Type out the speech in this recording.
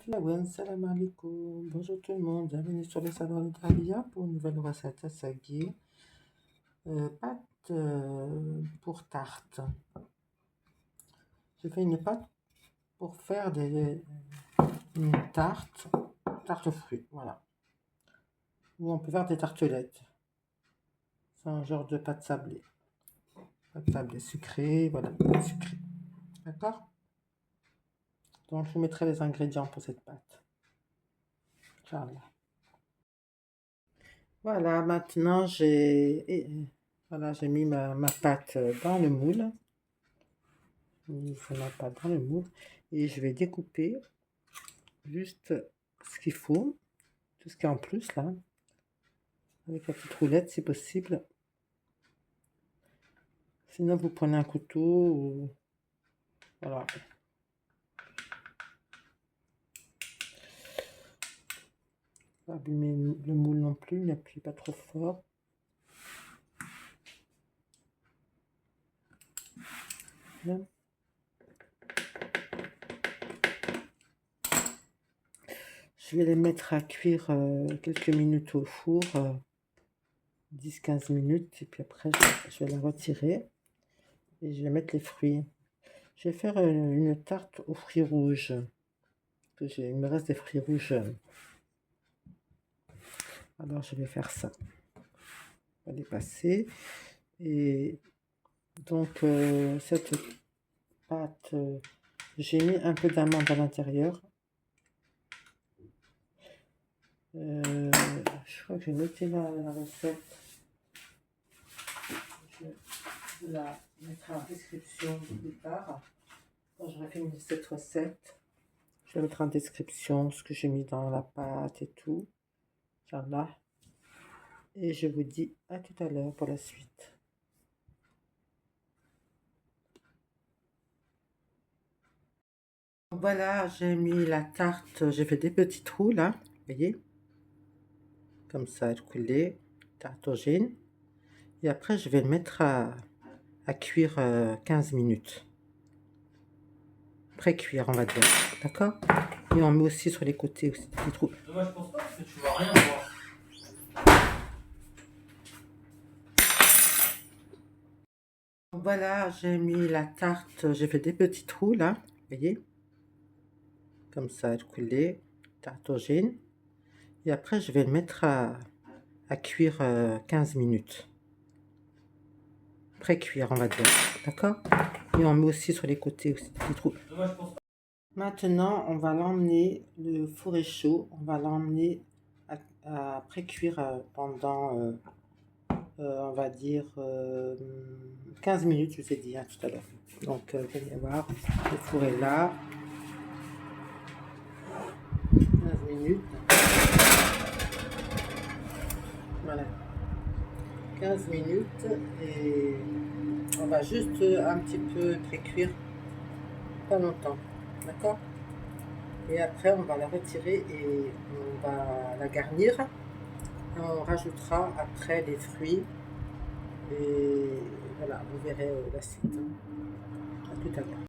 Lawen, salam alaikum. Bonjour tout le monde, bienvenue sur le salon de Dalia pour une nouvelle recette à Sagui. Pâte pour tarte. J'ai fait une pâte pour faire une tarte aux fruits, voilà. Ou on peut faire des tartelettes. C'est un genre de pâte sablée. Pâte sablée sucrée, voilà, pâte sucrée. D'accord? Donc je vous mettrai les ingrédients pour cette pâte. Inch'Allah. Voilà, maintenant j'ai mis ma pâte dans le moule. J'ai mis ma pâte dans le moule et je vais découper juste ce qu'il faut, tout ce qui est en plus là, avec la petite roulette si possible. Sinon vous prenez un couteau ou voilà. Pas abîmer le moule non plus, n'appuie pas trop fort. Là. Je vais les mettre à cuire quelques minutes au four, 10-15 minutes, et puis après je vais la retirer et je vais mettre les fruits. Je vais faire une tarte aux fruits rouges. Il me reste des fruits rouges. Alors je vais faire ça. On va les passer. Et donc cette pâte, j'ai mis un peu d'amande à l'intérieur. Je crois que j'ai noté la recette. Je la mettrai en description plus tard. Quand j'aurai fini cette recette, je vais mettre en description ce que j'ai mis dans la pâte et tout. Inch'Allah. Et je vous dis à tout à l'heure pour la suite. Voilà, j'ai mis la tarte, j'ai fait des petits trous là, vous voyez, comme ça, elle coulait, tarte au gin. Et après, je vais le mettre à cuire 15 minutes. Pré-cuire, on va dire, d'accord? Et on met aussi sur les côtés aussi des petits trous. Moi, je pense pas parce que tu vas rien voir. Voilà, j'ai mis la tarte, j'ai fait des petits trous là, vous voyez, comme ça, elle coulait, tarte au gin. Et après, je vais le mettre à cuire 15 minutes. Pré-cuire, on va dire, d'accord? Et on met aussi sur les côtés aussi des petits trous. Moi, je pense pas. Maintenant, on va l'emmener, le four est chaud, on va l'emmener à pré-cuire pendant, on va dire, 15 minutes, je vous ai dit hein, tout à l'heure. Donc, vous allez voir, le four est là. 15 minutes. Voilà. 15 minutes et on va juste un petit peu pré-cuire, pas longtemps, d'accord? Et après on va la retirer et on va la garnir. On rajoutera après les fruits et voilà, vous verrez la suite. À tout à l'heure.